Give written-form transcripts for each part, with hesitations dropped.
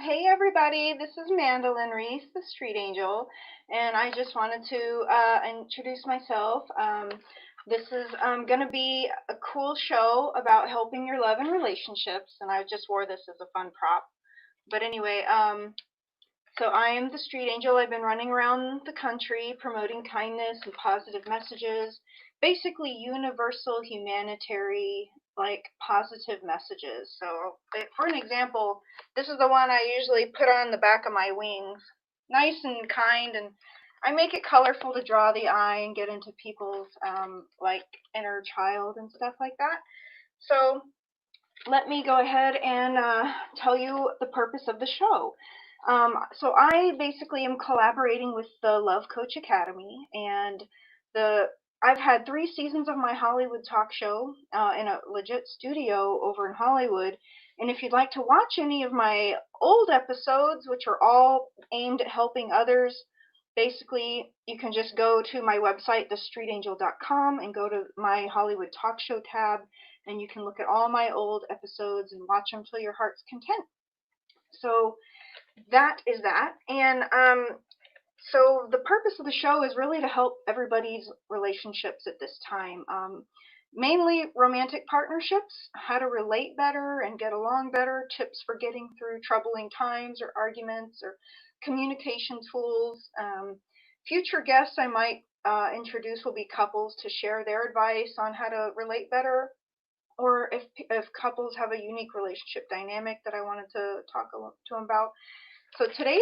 Hey everybody, this is Mandolyn Reese, the Street Angel, and I just wanted to introduce myself. This is going to be a cool show about helping your love and relationships, and I just wore this as a fun prop. But anyway, so I am the Street Angel. I've been running around the country promoting kindness and positive messages, basically universal humanitarian, like positive messages. So, for an example, this is the one I usually put on the back of my wings. Nice and kind, and I make it colorful to draw the eye and get into people's like inner child and stuff like that. So, let me go ahead and tell you the purpose of the show. So I basically am collaborating with the Love Coach Academy, and the I've had 3 seasons of my Hollywood talk show in a legit studio over in Hollywood. And if you'd like to watch any of my old episodes, which are all aimed at helping others, basically you can just go to my website, thestreetangel.com, and go to my Hollywood talk show tab, and you can look at all my old episodes and watch them till your heart's content. So that is that. And so the purpose of the show is really to help everybody's relationships at this time. Mainly romantic partnerships, how to relate better and get along better, tips for getting through troubling times or arguments, or communication tools. Future guests I might introduce will be couples to share their advice on how to relate better, or if couples have a unique relationship dynamic that I wanted to talk to them about. So today's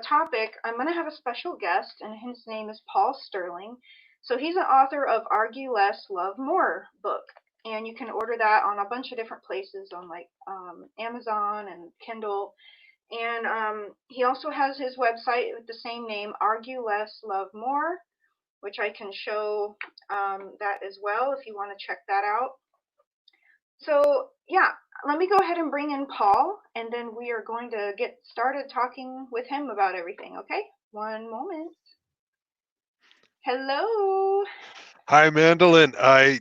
topic, I'm going to have a special guest, and his name is Paul Sterling. So he's an author of Argue Less, Love More book, and you can order that on a bunch of different places on like Amazon and Kindle. And he also has his website with the same name, Argue Less, Love More, which I can show that as well if you want to check that out. So, yeah, let me go ahead and bring in Paul, and then we are going to get started talking with him about everything, okay? One moment. Hello. Hi, Mandolyn. I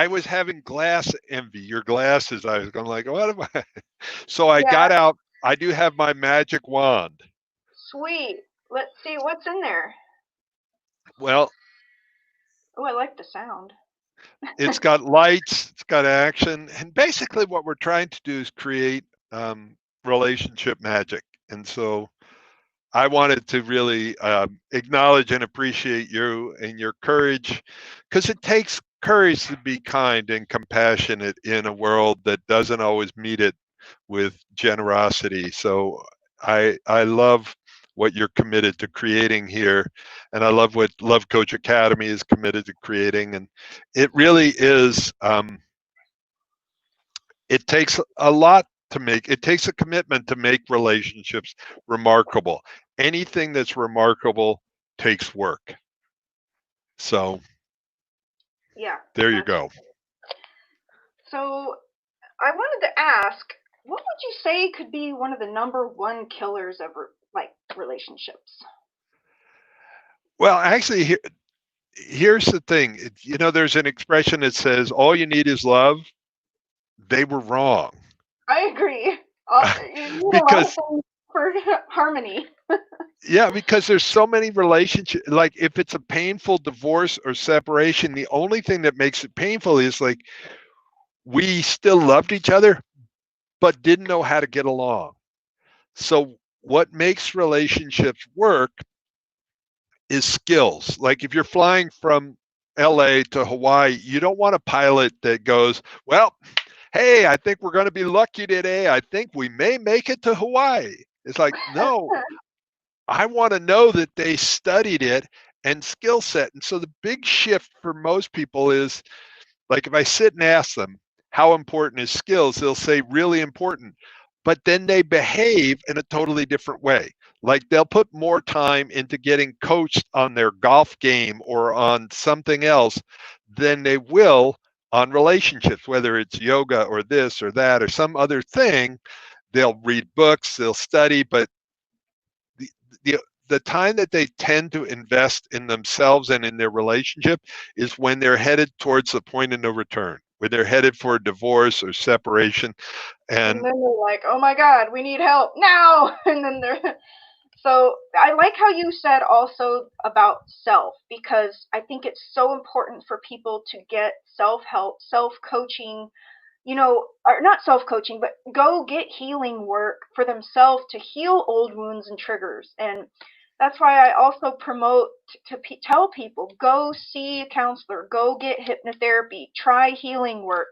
was having glass envy. Your glasses. I was going like, what am I? So I Yeah, got out. I do have my magic wand. sweet. Let's see what's in there. Well, Oh, I like the sound. it's got lights. It's got action, and basically, what we're trying to do is create relationship magic. And so I wanted to really acknowledge and appreciate you and your courage, because it takes courage to be kind and compassionate in a world that doesn't always meet it with generosity. So I love what you're committed to creating here, and I love what Love Coach Academy is committed to creating. And it really is. It takes a lot to make. It takes a commitment to make relationships remarkable. Anything that's remarkable takes work. So Yeah, there you that's go. so. I wanted to ask, what would you say could be one of the number one killers of like relationships? Well, actually, here's the thing. There's an expression that says, all you need is love. They were wrong. I agree. You need a lot of Because, things for harmony. yeah, because there's so many relationships. Like, if it's a painful divorce or separation, the only thing that makes it painful is like we still loved each other, but didn't know how to get along. So, what makes relationships work is skills. Like, if you're flying from LA to Hawaii, you don't want a pilot that goes, well, hey, I think we're going to be lucky today. I think we may make it to Hawaii. It's like, no, I want to know that they studied it and skill set. And so the big shift for most people is, like, if I sit and ask them, how important is skills? They'll say really important, but then they behave in a totally different way. Like, they'll put more time into getting coached on their golf game or on something else than they will on relationships, whether it's yoga or this or that or some other thing. They'll read books, they'll study, but the, the the time that they tend to invest in themselves and in their relationship is when they're headed towards the point of no return, where they're headed for a divorce or separation. And And then they're like, "Oh my God, we need help now!" And then they're so I like how you said also about self, because I think it's so important for people to get self help, self coaching, or not self coaching, but go get healing work for themselves to heal old wounds and triggers. And that's why I also promote tell people, go see a counselor, go get hypnotherapy, try healing work,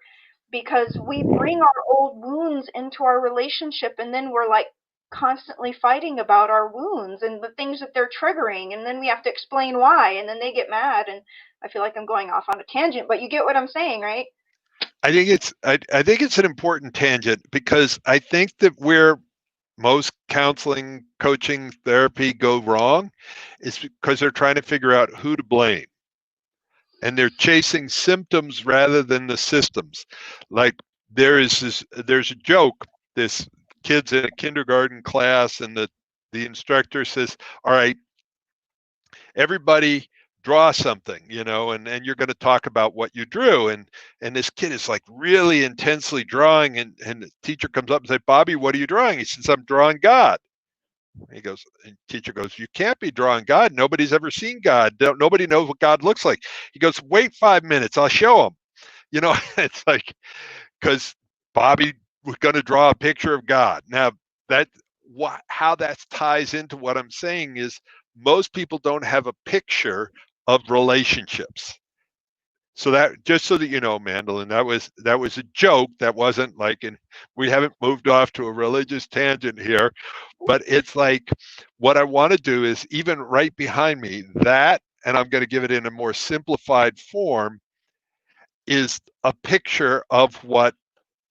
because we bring our old wounds into our relationship, and then we're like constantly fighting about our wounds and the things that they're triggering, and then we have to explain why, and then they get mad. And I feel like I'm going off on a tangent, but you get what I'm saying, right? I think it's an important tangent because I think that where most counseling, coaching, therapy go wrong is because they're trying to figure out who to blame, and they're chasing symptoms rather than the systems. Like there's a joke. This kid's in a kindergarten class, and the instructor says, "All right, everybody draw something, and you're going to talk about what you drew." And this kid is like really intensely drawing, and the teacher comes up and says, "Bobby, what are you drawing?" He says, "I'm drawing God." He goes, and teacher goes, "You can't be drawing God. Nobody's ever seen God. Nobody knows what God looks like." He goes, "Wait 5 minutes. I'll show him." It's like, because Bobby was going to draw a picture of God. Now, that how that ties into what I'm saying is most people don't have a picture of relationships. So that, just so that you know, Mandolin, that was a joke. That wasn't like, and we haven't moved off to a religious tangent here, but it's like what I want to do is even right behind me that, and I'm going to give it in a more simplified form, is a picture of what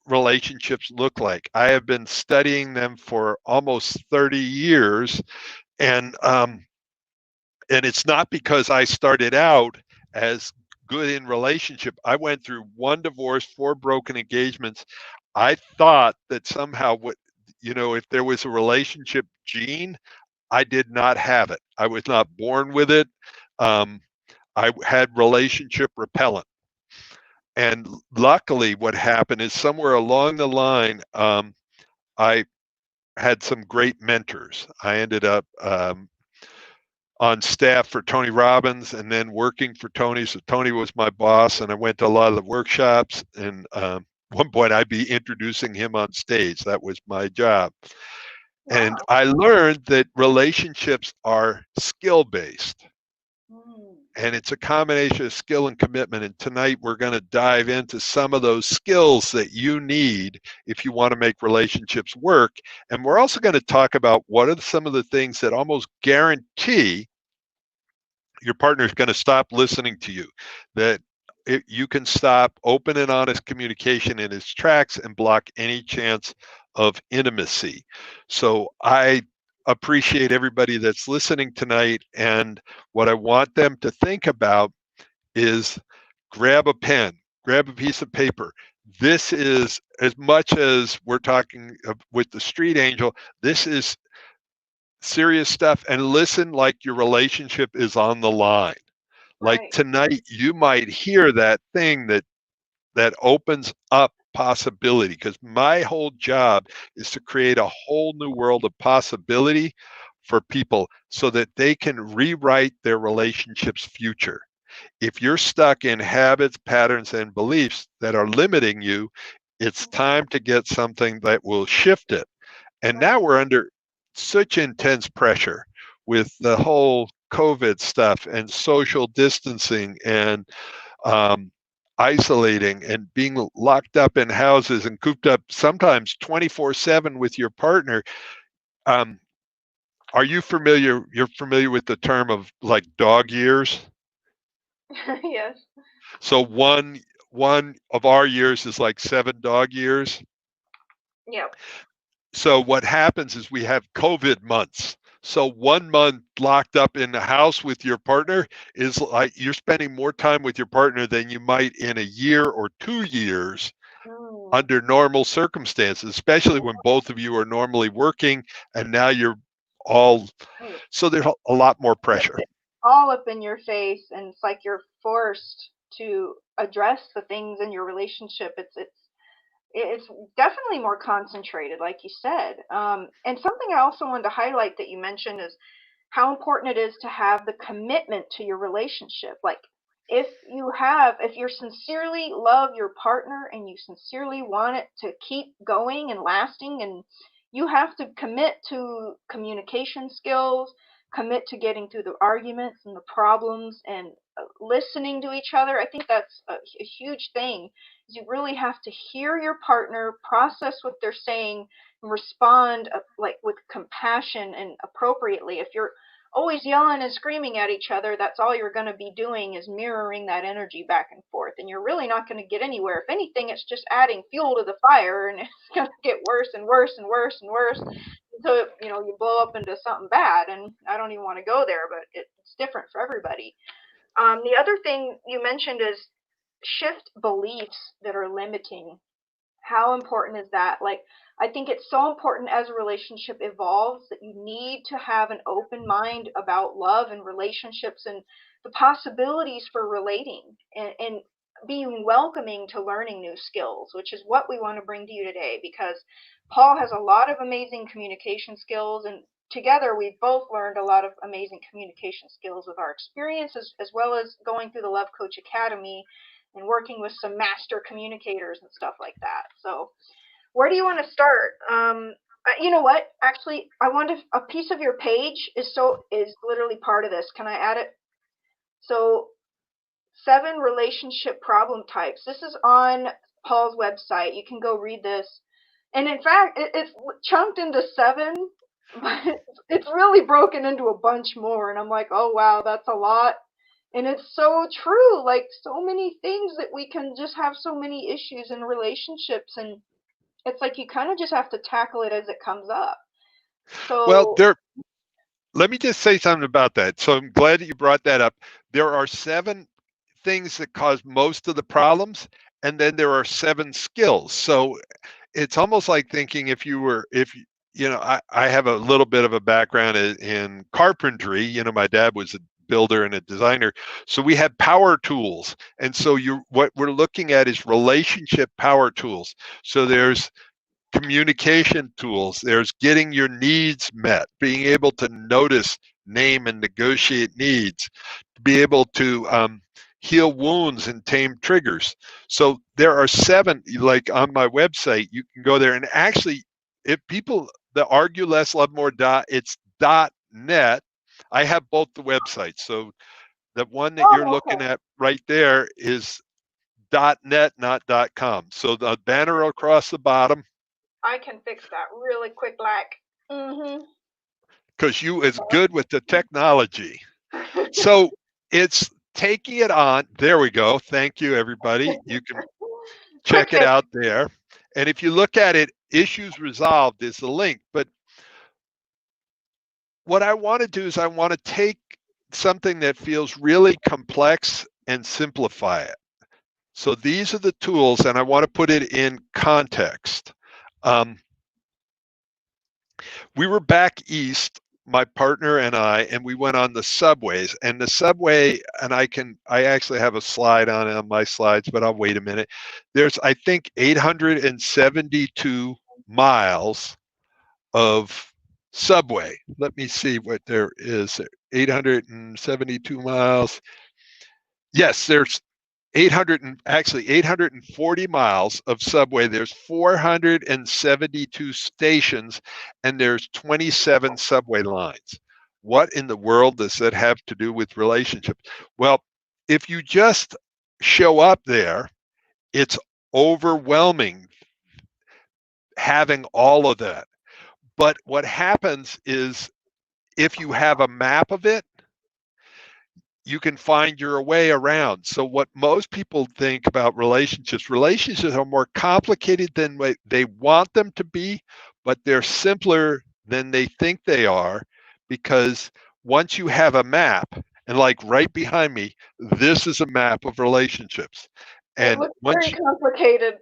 relationships look like. I have been studying them for almost 30 years, and it's not because I started out as good in relationship. I went through one divorce, four broken engagements. I thought that somehow, if there was a relationship gene, I did not have it. I was not born with it. Um, I had relationship repellent. And luckily, what happened is somewhere along the line, I had some great mentors. I ended up on staff for Tony Robbins and then working for Tony. So Tony was my boss, and I went to a lot of the workshops. And one point, I'd be introducing him on stage. That was my job. And Wow. I learned that relationships are skill based. Mm. And it's a combination of skill and commitment. And tonight we're going to dive into some of those skills that you need if you want to make relationships work. And we're also going to talk about what are some of the things that almost guarantee your partner is going to stop listening to you, that you can stop open and honest communication in its tracks and block any chance of intimacy. So I appreciate everybody that's listening tonight, and what I want them to think about is grab a pen, grab a piece of paper. This is, as much as we're talking with the street angel, this is serious stuff, and listen like your relationship is on the line. Like Right. tonight, you might hear that thing that opens up possibility, because my whole job is to create a whole new world of possibility for people so that they can rewrite their relationships future. If you're stuck in habits, patterns, and beliefs that are limiting you, it's time to get something that will shift it. And Right. now we're under such intense pressure with the whole COVID stuff and social distancing and um, isolating and being locked up in houses and cooped up sometimes 24/7 with your partner. Um, are you familiar? You're familiar with the term of like dog years? Yes. So one of our years is like 7 dog years. Yep. So what happens is we have COVID months. So 1 month locked up in the house with your partner is like you're spending more time with your partner than you might in a year or 2 years Mm. under normal circumstances, especially when both of you are normally working and now you're all, Right. so there's a lot more pressure. All up in your face, and it's like you're forced. to address the things in your relationship. It's definitely more concentrated, like you said. And something I also wanted to highlight that you mentioned is how important it is to have the commitment to your relationship. Like, if you sincerely love your partner and you sincerely want it to keep going and lasting, and you have to commit to communication skills, commit to getting through the arguments and the problems, and listening to each other. I think that's a huge thing. You really have to hear your partner, process what they're saying, and respond like with compassion and appropriately. If you're always yelling and screaming at each other, that's all you're going to be doing is mirroring that energy back and forth, and you're really not going to get anywhere. If anything, it's just adding fuel to the fire, and it's going to get worse and worse and worse and worse until you blow up into something bad. And I don't even want to go there, but it's different for everybody. The other thing you mentioned is shift beliefs that are limiting. How important is that? Like, I think it's so important as a relationship evolves that you need to have an open mind about love and relationships and the possibilities for relating, and being welcoming to learning new skills, which is what we want to bring to you today, because Paul has a lot of amazing communication skills, and together we've both learned a lot of amazing communication skills with our experiences, as well as going through the Love Coach Academy and working with some master communicators and stuff like that. So, where do you want to start? You know what? Actually, I want a piece of your page is literally part of this. Can I add it? So, 7 relationship problem types. This is on Paul's website. You can go read this. And in fact, it's chunked into 7, but it's really broken into a bunch more. And I'm like, oh wow, that's a lot. And it's so true, like so many things that we can just have so many issues in relationships, and it's like you kind of just have to tackle it as it comes up. Well, So, let me just say something about that. So I'm glad that you brought that up. There are 7 things that cause most of the problems, and then there are 7 skills. So it's almost like thinking if I have a little bit of a background in carpentry. My dad was a builder and a designer, so we had power tools, and so what we're looking at is relationship power tools. So there's communication tools, there's getting your needs met, being able to notice, name, and negotiate needs, to be able to heal wounds and tame triggers. So there are 7, like on my website, you can go there, and actually, if people that argue less, love more, it's .net. I have both the websites. So the one that you're looking at right there is .net, not .com. So the banner across the bottom. I can fix that really quick, like. Because you is good with the technology. So it's taking it on. There we go. Thank you, everybody. You can check it out there. And if you look at it, issues resolved is the link. But what I want to do is I want to take something that feels really complex and simplify it. So these are the tools, and I want to put it in context. We were back east, my partner and I, and we went on the subways. And the subway, and I actually have a slide on my slides, but I'll wait a minute. There's, I think, 872 miles of subway. Let me see what there is. 872 miles. Yes, there's 840 miles of subway. There's 472 stations, and there's 27 subway lines. What in the world does that have to do with relationships? Well, if you just show up there, it's overwhelming having all of that. But what happens is if you have a map of it, you can find your way around. So what most people think about relationships are more complicated than they want them to be, but they're simpler than they think they are, because once you have a map, and like right behind me, this is a map of relationships. And it looks very complicated,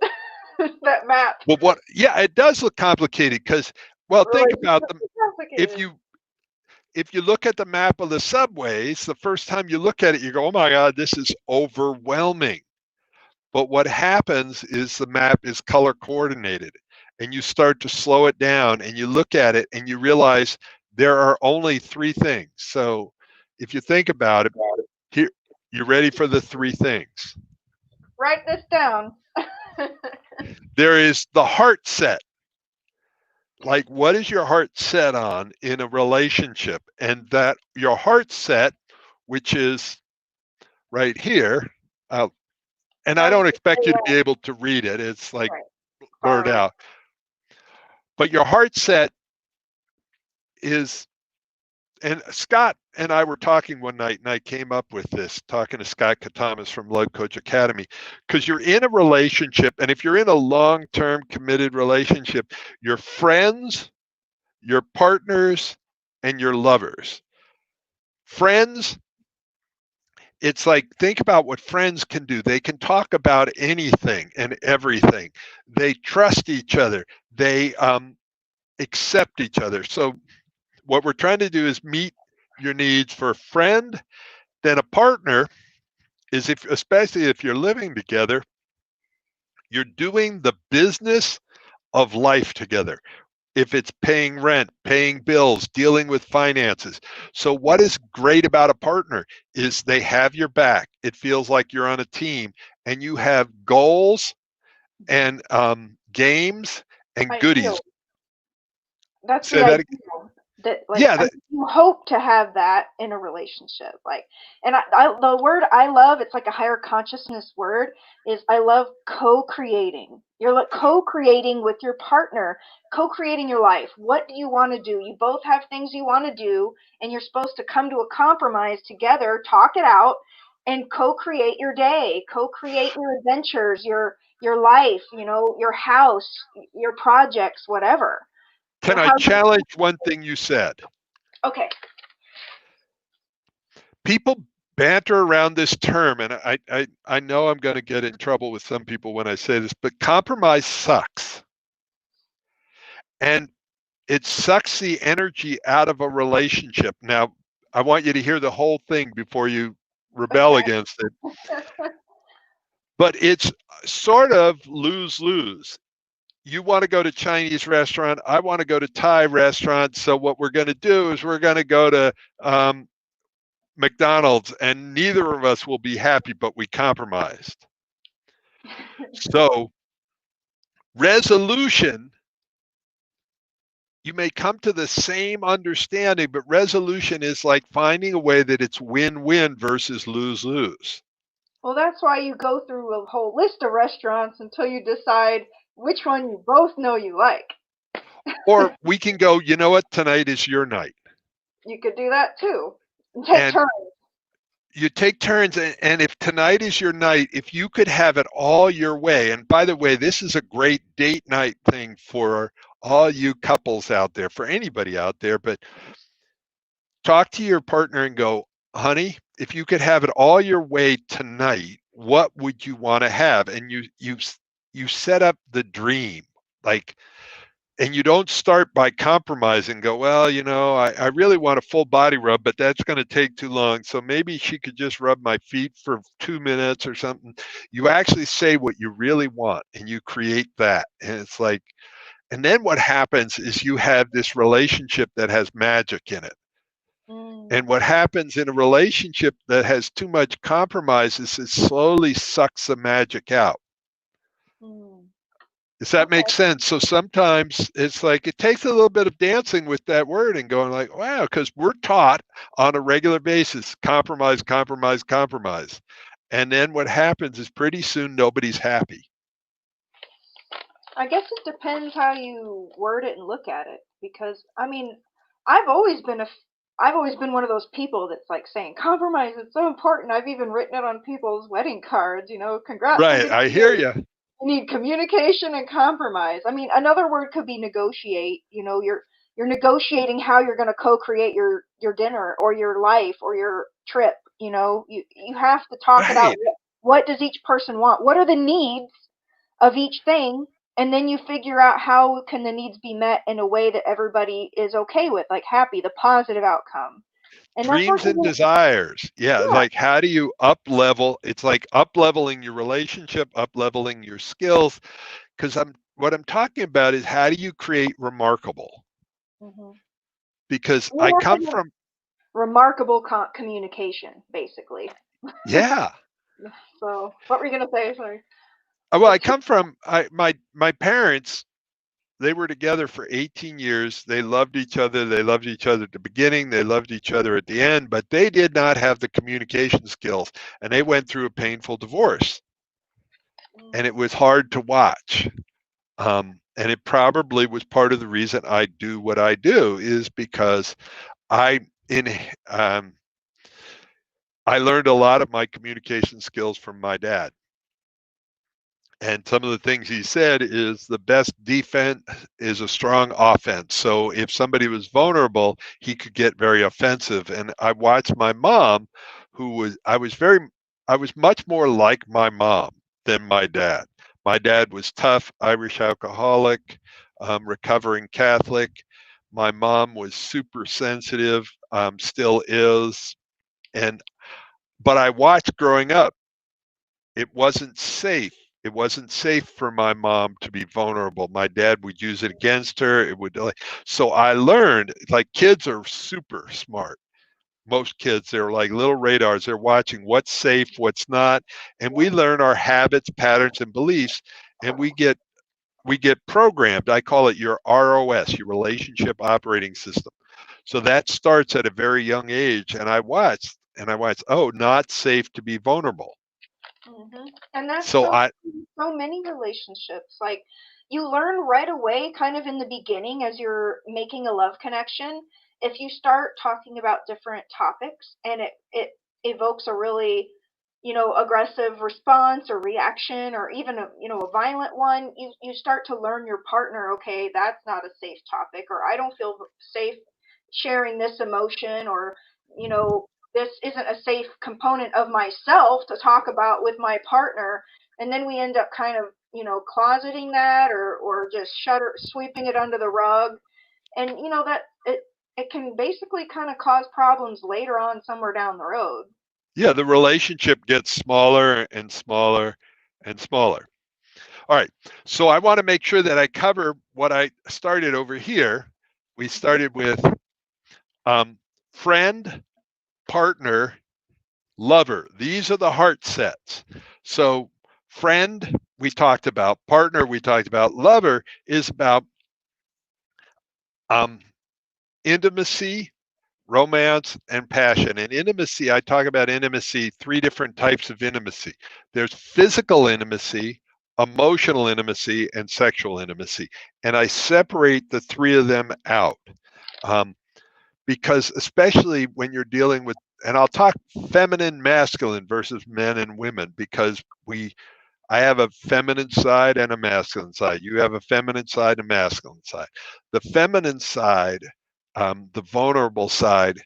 that map. Well, it does look complicated because, well, think about them. if you look at the map of the subways, the first time you look at it, you go, oh my God, this is overwhelming. But what happens is the map is color coordinated and you start to slow it down and you look at it and you realize there are only three things. So if you think about it, here, you ready for the three things? Write this down. There is the heart set. Like, what is your heart set on in a relationship? And that your heart set, which is right here, and I don't expect you to be able to read it. It's like blurred out. But your heart set is, and Scott and I were talking one night, and I came up with this, talking to Scott Katamas from Love Coach Academy, because you're in a relationship, and if you're in a long-term committed relationship, your friends, your partners, and your lovers. Friends, it's like, think about what friends can do. They can talk about anything and everything. They trust each other. They accept each other. So what we're trying to do is meet your needs for a friend. Then a partner is, if, especially if you're living together, you're doing the business of life together. If it's paying rent, paying bills, dealing with finances. So what is great about a partner is they have your back. It feels like you're on a team and you have goals and games and goodies. That's Say the that again. ideal. That, like, Yeah, you hope to have that in a relationship. Like, and the word I love, it's like a higher consciousness word, is I love co-creating. You're like co-creating with your partner, co-creating your life. What do you want to do? You both have things you want to do, and you're supposed to come to a compromise together, talk it out, and co-create your day, co-create your adventures, your life, your house, your projects, whatever. can I challenge one thing you said? Okay. People banter around this term, and I know I'm going to get in trouble with some people when I say this, but compromise sucks. And it sucks the energy out of a relationship. Now, I want you to hear the whole thing before you rebel against it. But it's sort of lose-lose. You want to go to Chinese restaurant, I want to go to Thai restaurant. So what we're going to do is we're going to go to McDonald's, and neither of us will be happy, but we compromised. So resolution, you may come to the same understanding, but resolution is like finding a way that it's win-win versus lose-lose. Well, that's why you go through a whole list of restaurants until you decide which one you both know you like. Or we can go, you know what, tonight is your night. You could do that too. Take turns. You take turns, and if tonight is your night, if you could have it all your way, and by the way, this is a great date night thing for all you couples out there, for anybody out there, but talk to your partner and go, honey, if you could have it all your way tonight, what would you want to have? And you set up the dream, like, and you don't start by compromising. Go, well, I really want a full body rub, but that's going to take too long. So maybe she could just rub my feet for 2 minutes or something. You actually say what you really want and you create that. And it's like, and then what happens is you have this relationship that has magic in it. And what happens in a relationship that has too much compromise is it slowly sucks the magic out. Does that make sense? So sometimes it's like it takes a little bit of dancing with that word and going like, wow, because we're taught on a regular basis, compromise, compromise, compromise. And then what happens is pretty soon nobody's happy. I guess it depends how you word it and look at it. Because, I mean, I've always been one of those people that's like saying compromise is so important. I've even written it on people's wedding cards, congrats. Right, I hear you. You need communication and compromise. I mean, another word could be negotiate. You're negotiating how you're going to co-create your dinner or your life or your trip. You have to talk about what does each person want. What are the needs of each thing, and then you figure out how can the needs be met in a way that everybody is okay with, like happy, the positive outcome. And that's Dreams and working. desires. Yeah, Yeah. like how do you up level? It's like up leveling your relationship, up leveling your skills. Because what I'm talking about is how do you create remarkable? Hmm. Because You I have come to have from, remarkable communication, basically. yeah. So, what were you gonna say? Sorry. Well, I What's your, come from my parents. They were together for 18 years. They loved each other. They loved each other at the beginning. They loved each other at the end, but they did not have the communication skills, and they went through a painful divorce, and it was hard to watch. And it probably was part of the reason I do what I do is because I in um, I learned a lot of my communication skills from my dad. And some of the things he said is the best defense is a strong offense. So if somebody was vulnerable, he could get very offensive. And I watched my mom, I was much more like my mom than my dad. My dad was tough, Irish alcoholic, recovering Catholic. My mom was super sensitive, still is. And, but I watched growing up it wasn't safe. It wasn't safe for my mom to be vulnerable. My dad would use it against her. It would so I learned like kids are super smart. Most kids, they're like little radars. They're watching what's safe, what's not, and we learn our habits, patterns, and beliefs, and we get programmed. I call it your ROS, your relationship operating system. So that starts at a very young age, and I watched. Oh, not safe to be vulnerable. and that's So I so many relationships. Like you learn right away, kind of in the beginning, as you're making a love connection. If you start talking about different topics, and it evokes a really, aggressive response or reaction, or even a violent one, you start to learn your partner. Okay, that's not a safe topic, or I don't feel safe sharing this emotion, or you know this isn't a safe component of myself to talk about with my partner. And then we end up kind of closeting that, or just sweeping it under the rug. And that it can basically kind of cause problems later on somewhere down the road. yeah, the relationship gets smaller and smaller and smaller. All right. So I want to make sure that I cover what I started over here. We Hmm. started with um, friend, partner, lover. These are the heart sets. So friend, we talked about. Partner, we talked about. Lover is about um, intimacy, romance, and passion. And intimacy, I talk about intimacy, three different types of intimacy. There's physical intimacy, emotional intimacy, and sexual intimacy. And I separate the three of them out um, because, especially when you're dealing with, and I'll talk feminine, masculine versus men and women because I have a feminine side and a masculine side. You have a feminine side and a masculine side. The feminine side, the vulnerable side,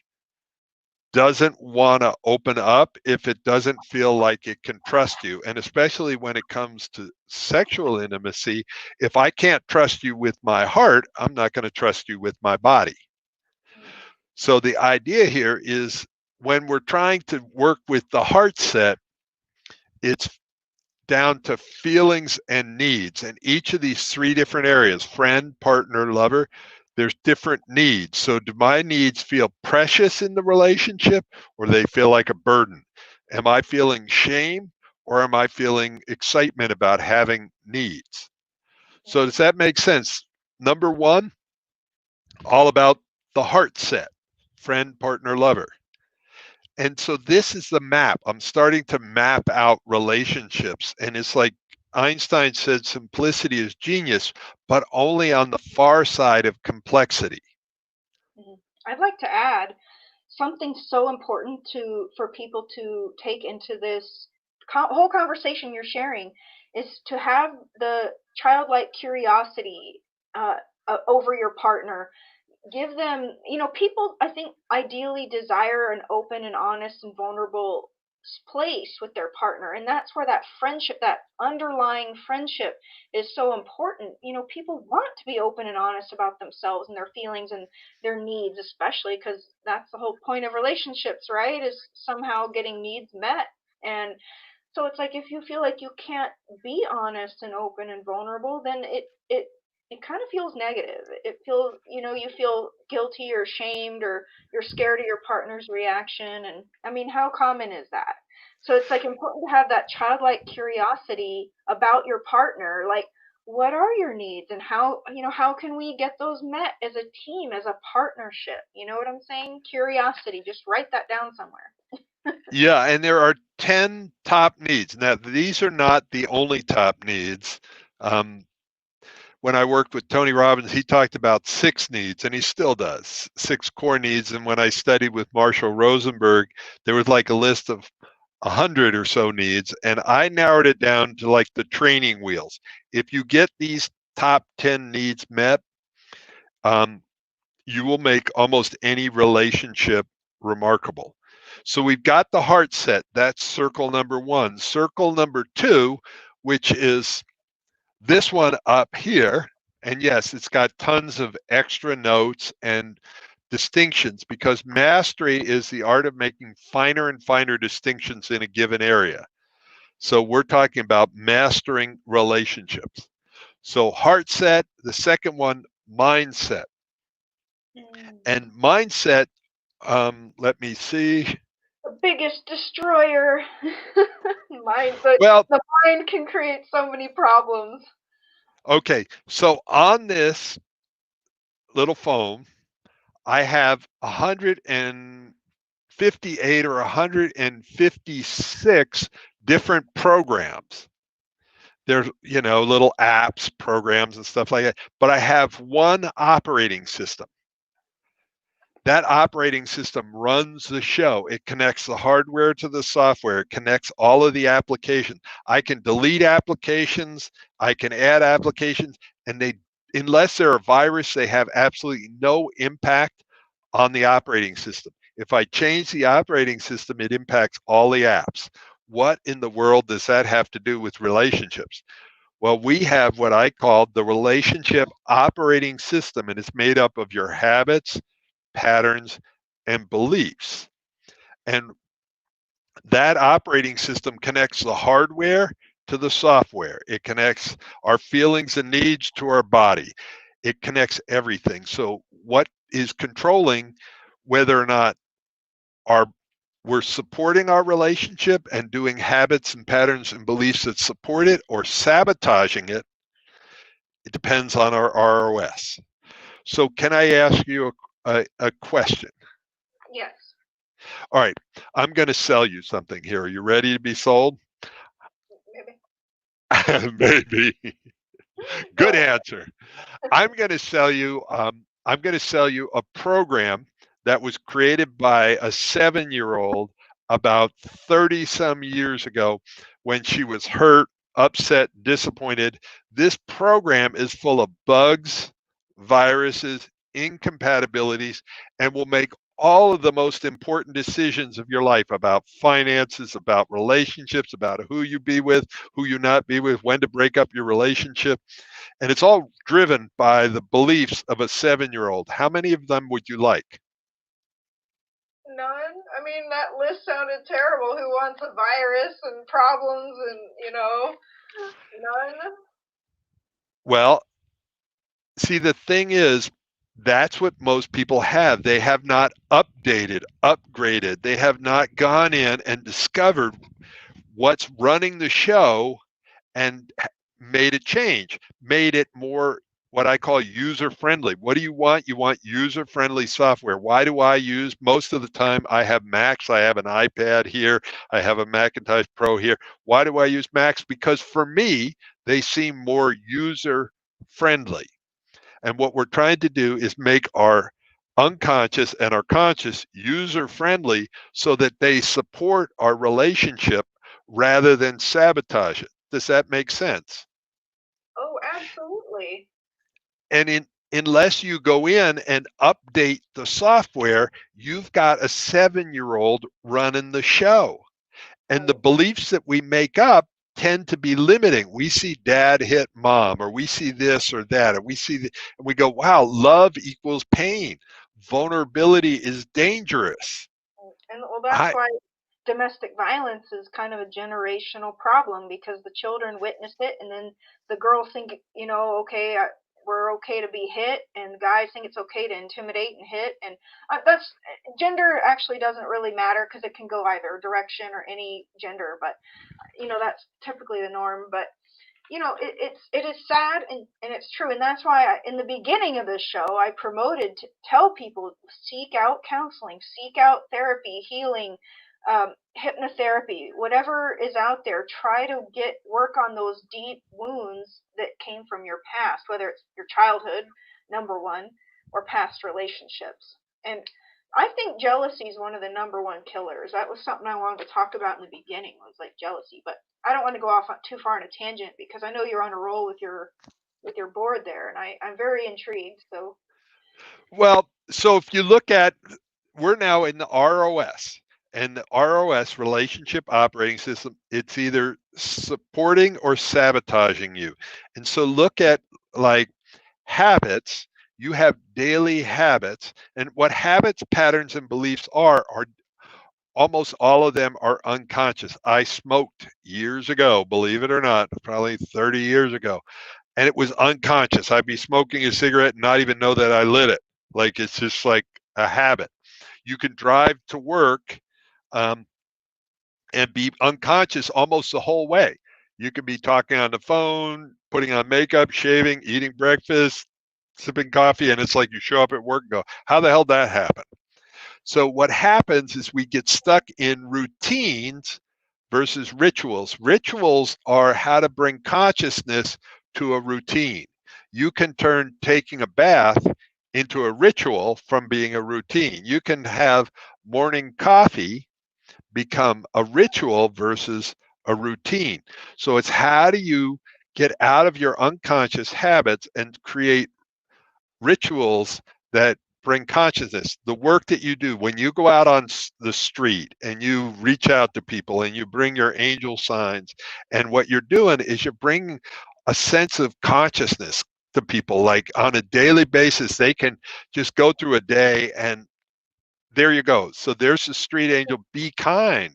doesn't want to open up if it doesn't feel like it can trust you. And especially when it comes to sexual intimacy, if I can't trust you with my heart, I'm not going to trust you with my body. So the idea here is when we're trying to work with the heart set, it's down to feelings and needs. And each of these three different areas friend, partner, lover there's different needs. So, do my needs feel precious in the relationship or they feel like a burden? Am I feeling shame or am I feeling excitement about having needs? So, does that make sense? Number one, all about the heart set friend, partner, lover. And so this is the map. I'm starting to map out relationships. And it's like Einstein said simplicity is genius, but only on the far side of complexity. Mhm. I'd like to add something so important for people to take into this whole conversation you're sharing is to have the childlike curiosity over your partner. Give them, people, I think, ideally desire an open and honest and vulnerable place with their partner, and that's where that friendship, that underlying friendship, is so important. People want to be open and honest about themselves and their feelings and their needs, especially because that's the whole point of relationships, right? Is somehow getting needs met. And so it's like, if you feel like you can't be honest and open and vulnerable, then it kind of feels negative. It feels, you feel guilty or shamed, or you're scared of your partner's reaction. And I mean, how common is that? So it's like important to have that childlike curiosity about your partner. Like, what are your needs, and how can we get those met as a team, as a partnership? You know what I'm saying? Curiosity. Just write that down somewhere. Yeah, and there are 10 top needs. Now, these are not the only top needs. Um, when I worked with Tony Robbins, he talked about 6 needs, and he still does, 6 core needs. And when I studied with Marshall Rosenberg, there was like a list of 100 or so needs, and I narrowed it down to like the training wheels. If you get these top 10 needs met, um, you will make almost any relationship remarkable. So we've got the heart set. That's circle number 1. Circle number 2, which is this one up here. And yes, it's got tons of extra notes and distinctions, because mastery is the art of making finer and finer distinctions in a given area. So we're talking about mastering relationships. So heart set, the second one, mindset. Mm. And mindset, let me see. The biggest destroyer. Mind, but Well, the mind can create so many problems. okay. So on this little phone, I have 158 or 156 different programs. There's, little apps, programs, and stuff like that. But I have one operating system. That operating system runs the show. It connects the hardware to the software. It connects all of the applications. I can delete applications. I can add applications, and unless they're a virus, they have absolutely no impact on the operating system. If I change the operating system, it impacts all the apps. What in the world does that have to do with relationships? Well, we have what I call the relationship operating system, and it's made up of your habits, patterns, and beliefs. And that operating system connects the hardware to the software. It connects our feelings and needs to our body. It connects everything. So what is controlling whether or not we're supporting our relationship and doing habits and patterns and beliefs that support it, or sabotaging it, it depends on our ROS. So can I ask you a question? Yes. All right, I'm going to sell you something here. Are you ready to be sold? Maybe. Maybe. Go Good ahead. answer. I'm going to sell you. I'm going to sell you a program that was created by a 7-year-old about 30 some years ago, when she was hurt, upset, disappointed. This program is full of bugs, viruses, incompatibilities, and will make all of the most important decisions of your life, about finances, about relationships, about who you be with, who you not be with, when to break up your relationship. And it's all driven by the beliefs of a 7-year-old. How many of them would you like? None. I mean, that list sounded terrible. Who wants a virus and problems and, none? Well, see, the thing is, that's what most people have. They have not updated, upgraded. They have not gone in and discovered what's running the show and made a change, made it more what I call user friendly. What do you want? You want user friendly software. Why do I use? Most of the time I have Macs. I have an iPad here. I have a Macintosh Pro here. Why do I use Macs? Because for me, they seem more user friendly. And what we're trying to do is make our unconscious and our conscious user friendly, so that they support our relationship rather than sabotage it. Does that make sense? Oh, absolutely. And unless you go in and update the software, you've got a 7-year-old running the show. And the beliefs that we make up tend to be limiting. We see dad hit mom, or we see this or that, and and we go, wow, love equals pain. Vulnerability is dangerous. And well, that's I why domestic violence is kind of a generational problem, because the children witness it, and then the girls think, okay, we're okay to be hit, and the guys think it's okay to intimidate and hit, and that's gender actually doesn't really matter because it can go either direction or any gender, but that's typically the norm. But it is sad, and it's true, and that's why in the beginning of this show I promoted to tell people, seek out counseling, seek out therapy, healing, hypnotherapy, whatever is out there. Try to work on those deep wounds that came from your past, whether it's your childhood, number one, or past relationships. And I think jealousy is one of the number one killers. That was something I wanted to talk about in the beginning, was like jealousy. But I don't want to go off too far on a tangent, because I know you're on a roll with your board there, and I'm very intrigued. So Well, so if you look at, we're now in the ROS, and the ROS, relationship operating system, it's either supporting or sabotaging you. And so look at like habits. You have daily habits, and what habits, patterns, and beliefs are almost all of them are unconscious. I smoked years ago, believe it or not, probably 30 years ago, and it was unconscious. I'd be smoking a cigarette and not even know that I lit it. Like, it's just like a habit. You can drive to work um, and be unconscious almost the whole way. You can be talking on the phone, putting on makeup, shaving, eating breakfast, sipping coffee, and it's like you show up at work and go, how the hell did that happen? So what happens is we get stuck in routines versus rituals. Rituals are how to bring consciousness to a routine. You can turn taking a bath into a ritual from being a routine. You can have morning coffee become a ritual versus a routine. So it's how do you get out of your unconscious habits and create rituals that bring consciousness. The work that you do when you go out on the street and you reach out to people and you bring your angel signs, and what you're doing is you're bringing a sense of consciousness to people. Like on a daily basis, they can just go through a day and there you go. So there's the street angel. Be kind.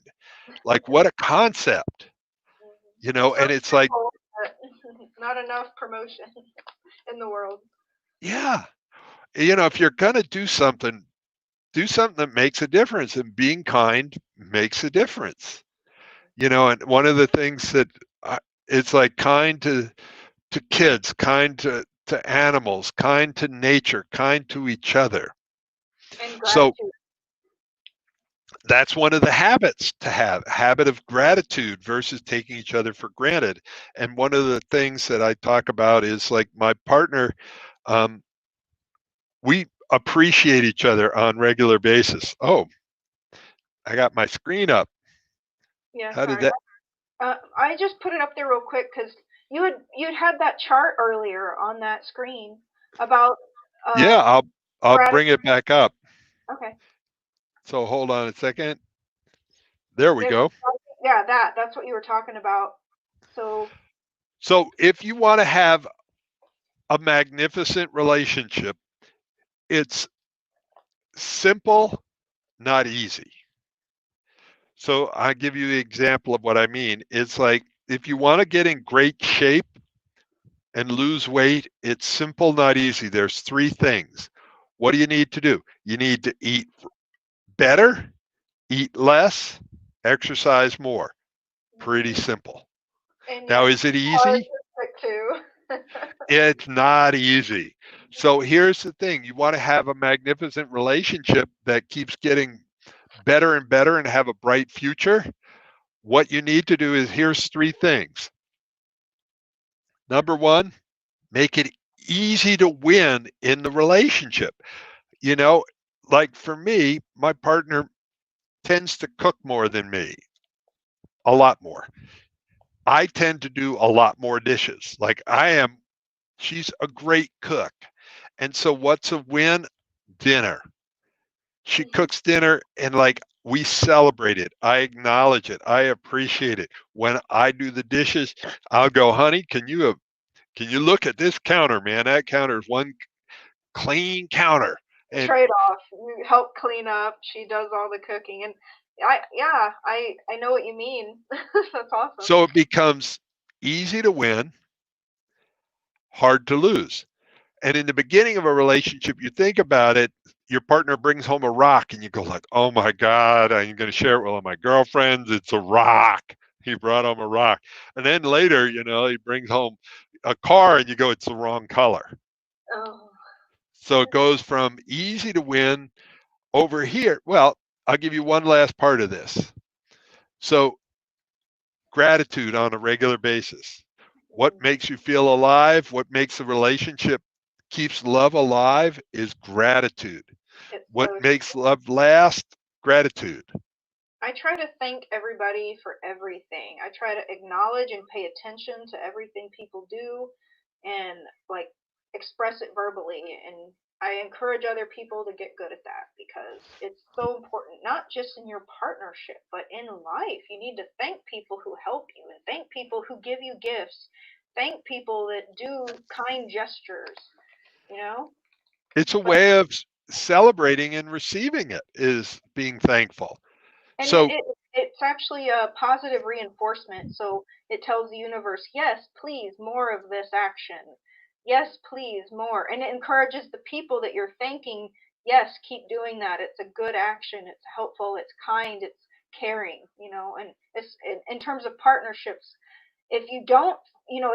Like, what a concept, it's so and it's like, simple, but not enough promotion in the world. yeah, if you're going to do something that makes a difference, and being kind makes a difference. And one of the things that it's like kind to kids, kind to animals, kind to nature, kind to each other. And So gratitude. that's one of the habits to have, habit of gratitude versus taking each other for granted. And one of the things that I talk about is like my partner, we appreciate each other on regular basis. Oh, I got my screen up. Yeah, How did sorry. that? I just put it up there real quick because you'd had that chart earlier on that screen about Yeah, um I'll gratitude. bring it back up. Okay. So hold on a second. There we There's go. yeah, that's what you were talking about. So So if you want to have a magnificent relationship, it's simple, not easy. So I'll give you the example of what I mean. It's like if you want to get in great shape and lose weight, it's simple, not easy. There's three things. What do you need to do? You need to eat better, eat less, exercise more. Pretty simple. and Now, yet is it hard easy? to stick to. It's not easy. So here's the thing. You want to have a magnificent relationship that keeps getting better and better and have a bright future. What you need to do is here's three things. Number one, make it easy to win in the relationship. You know, like for me, my partner tends to cook more than me, a lot more. I tend to do a lot more dishes. She's a great cook. And so what's a win? Dinner. She cooks dinner, and like We celebrate it. I acknowledge it. I appreciate it. When I do the dishes, I'll go, honey, can you look at this counter, man? That counter is one clean counter. And Trade off. You help clean up. She does all the cooking, and I know what you mean. That's awesome. so it becomes easy to win, hard to lose. And in the beginning of a relationship, you think about it, your partner brings home a rock and you go like, oh my God, I'm going to share it with all my girlfriends. It's a rock. He brought home a rock. And then later, he brings home a car and you go, it's the wrong color. Oh. So it goes from easy to win over here. Well, I'll give you one last part of this. So gratitude on a regular basis. What makes you feel alive? What makes a relationship keeps love alive is gratitude. It's What so makes love last? Gratitude. I try to thank everybody for everything. I try to acknowledge and pay attention to everything people do and like express it verbally, and I encourage other people to get good at that because it's so important, not just in your partnership, but in life. You need to thank people who help you and thank people who give you gifts. Thank people that do kind gestures, you know? It's a But way of celebrating and receiving it is being thankful. and So it's actually a positive reinforcement. So it tells the universe, yes, please, more of this action. Yes, please, more. And it encourages the people that you're thanking, yes, keep doing that. It's a good action. It's helpful. It's kind. It's caring, and it's in terms of partnerships, if you don't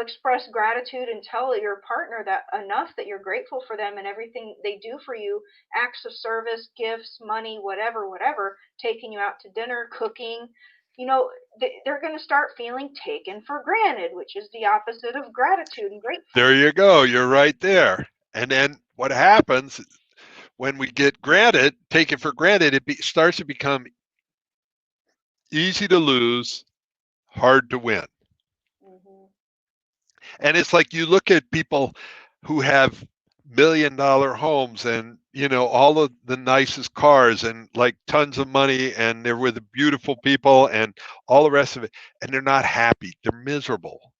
express gratitude and tell your partner that enough that you're grateful for them and everything they do for you, acts of service, gifts, money, whatever, taking you out to dinner, cooking, they're going to start feeling taken for granted, which is the opposite of gratitude and there gratefulness. you go. You're right there. And then what happens when we get granted, taken for granted, starts to become easy to lose, hard to win. Hmm. And it's like you look at people who have $1 million homes and all of the nicest cars and like tons of money and they're with beautiful people and all the rest of it, and they're not happy, they're miserable.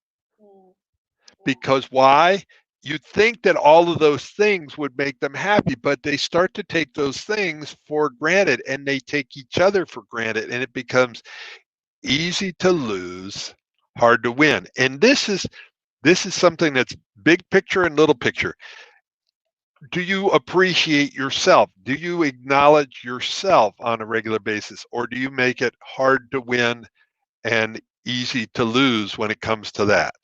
Mm. Yeah. Because why? You'd think that all of those things would make them happy, but they start to take those things for granted and they take each other for granted, and it becomes easy to lose, hard to win. And this is something that's big picture and little picture. Do you appreciate yourself? Do you acknowledge yourself on a regular basis? Or do you make it hard to win and easy to lose when it comes to that?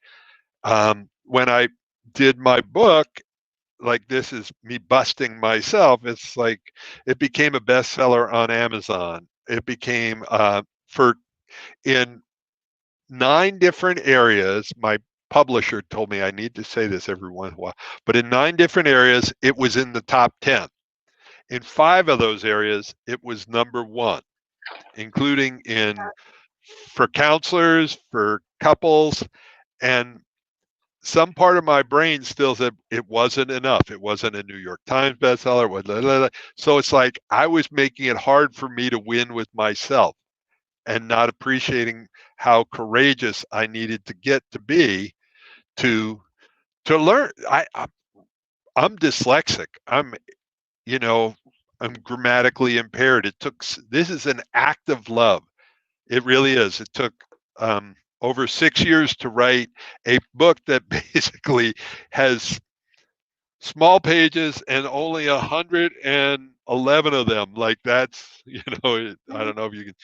When I did my book, like this is me busting myself, it's like it became a bestseller on Amazon. It became for in 9 different areas. My publisher told me I need to say this every once in a while, but in 9 different areas, it was in the top 10. In 5 of those areas, it was number one, including in for counselors, for couples, and some part of my brain still said it wasn't enough. It wasn't a New York Times bestseller. So it's like I was making it hard for me to win with myself and not appreciating how courageous I needed to get to be to learn. I'm dyslexic. You know I'm grammatically impaired. This is an act of love. It really is. It took over 6 years to write a book that basically has small pages and only 111 of them. Like that's I don't know if you can.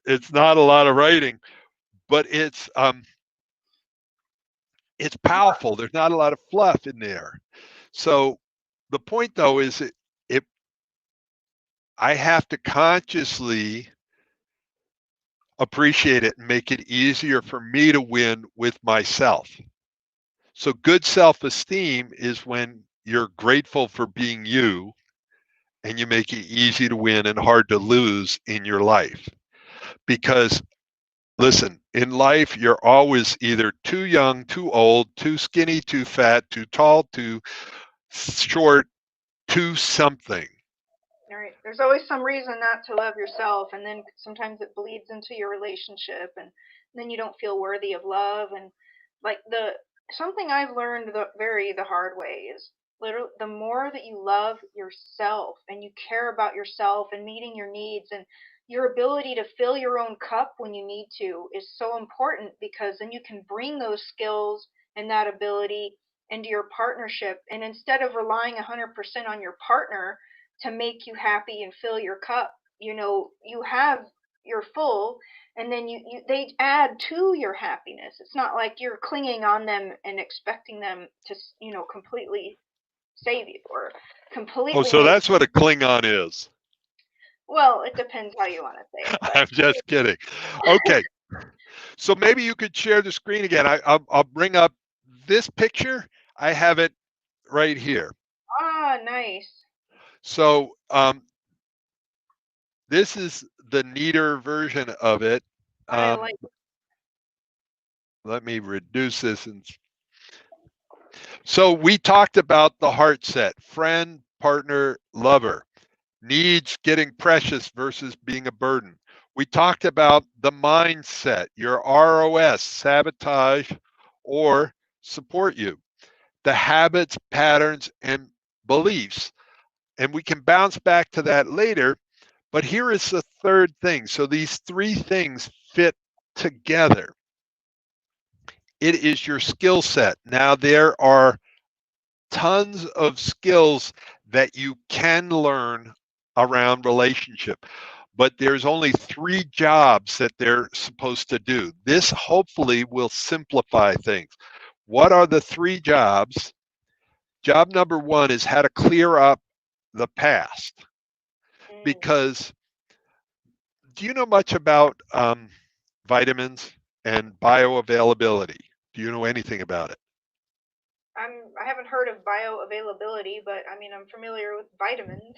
It's not a lot of writing, but it's powerful. There's not a lot of fluff in there. So the point though is it I have to consciously appreciate it and make it easier for me to win with myself. So good self-esteem is when you're grateful for being you and you make it easy to win and hard to lose in your life. Because listen, in life, you're always either too young, too old, too skinny, too fat, too tall, too short, too something. Right. There's always some reason not to love yourself, and then sometimes it bleeds into your relationship, and then you don't feel worthy of love. And like the something I've learned the hard way is literally the more that you love yourself and you care about yourself and meeting your needs and your ability to fill your own cup when you need to is so important, because then you can bring those skills and that ability into your partnership, and instead of relying 100% on your partner to make you happy and fill your cup, you have you're full, and then they add to your happiness. It's not like you're clinging on them and expecting them to completely save you or Oh, completely so make. that's what a Klingon is. Well, it depends how you want to say it, but I'm just kidding. Okay, so maybe you could share the screen again. I'll bring up this picture. I have it right here. nice. So this is the neater version of it. I like. Let me reduce this. So we talked about the heart set: friend, partner, lover. Needs: getting precious versus being a burden. We talked about the mindset: your ROS, sabotage or support you. The habits, patterns, and beliefs. And we can bounce back to that later. But here is the third thing. So these three things fit together. It is your skill set. Now, there are tons of skills that you can learn around relationship, but there's only three jobs that they're supposed to do. This hopefully will simplify things. What are the three jobs? Job number one is how to clear up the past. Because do you know much about vitamins and bioavailability? Do you know anything about it? I haven't heard of bioavailability, but I mean I'm familiar with vitamins.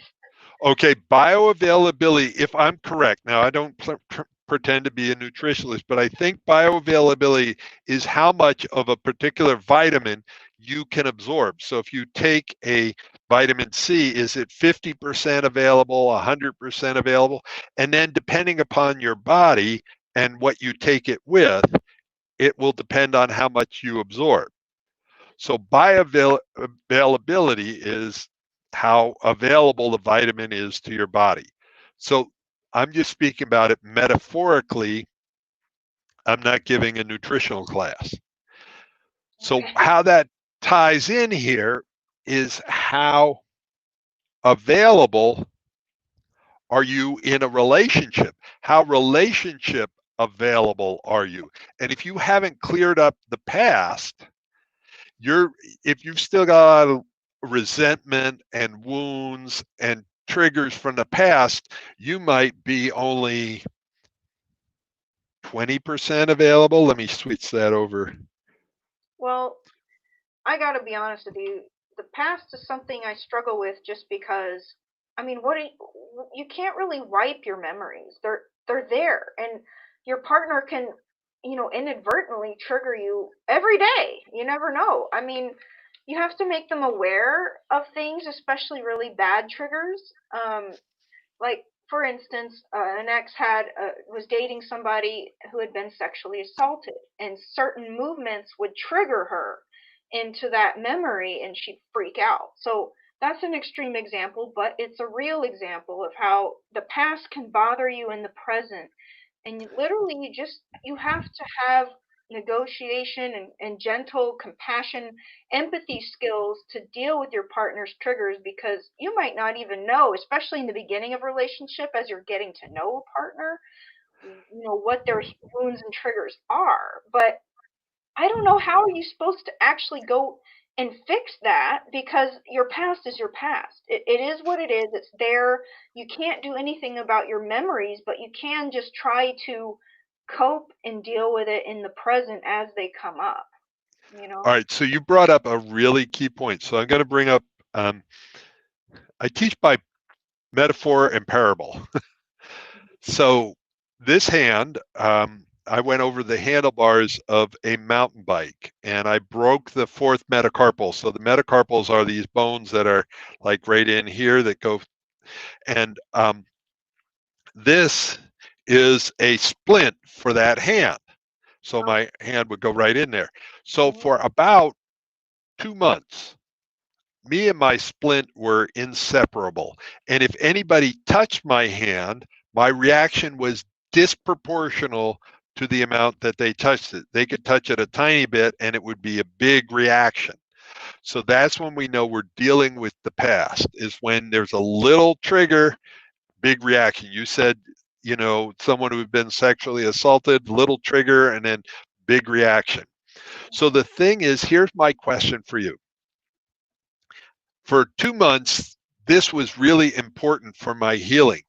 Okay, bioavailability, if I'm correct, now I don't pretend to be a nutritionist, but I think bioavailability is how much of a particular vitamin you can absorb. So if you take a vitamin C, is it 50% available, 100% available? And then depending upon your body and what you take it with, it will depend on how much you absorb. So bioavailability is how available the vitamin is to your body. So I'm just speaking about it metaphorically. I'm not giving a nutritional class. So how that ties in here is how available are you in a relationship? How relationship available are you? And if you haven't cleared up the past, if you've still got resentment and wounds and triggers from the past, you might be only 20% available. Let me switch that over. Well, I gotta be honest with you. The past is something I struggle with just because. I mean, you can't really wipe your memories. They're there, and your partner can, inadvertently trigger you every day. You never know. I mean, you have to make them aware of things, especially really bad triggers. Like for instance, an ex was dating somebody who had been sexually assaulted, and certain movements would trigger her into that memory, and she'd freak out. So that's an extreme example, but it's a real example of how the past can bother you in the present, and you have to have negotiation and gentle compassion, empathy skills to deal with your partner's triggers, because you might not even know, especially in the beginning of a relationship as you're getting to know a partner, what their wounds and triggers are. But I don't know, how are you supposed to actually go and fix that, because your past is your past. It is what it is. It's there. You can't do anything about your memories, but you can just try to cope and deal with it in the present as they come up. All right, so you brought up a really key point. So I'm going to bring up, I teach by metaphor and parable. So this hand, I went over the handlebars of a mountain bike and I broke the fourth metacarpal. So the metacarpals are these bones that are like right in here that go. And this is a splint for that hand. So Oh. my hand would go right in there. So Mhm. for about 2 months, me and my splint were inseparable. And if anybody touched my hand, my reaction was disproportional to the amount that they touched it. They could touch it a tiny bit and it would be a big reaction. So that's when we know we're dealing with the past, is when there's a little trigger, big reaction. You said, someone who'd been sexually assaulted, little trigger, and then big reaction. So the thing is, here's my question for you. For 2 months, this was really important for my healing.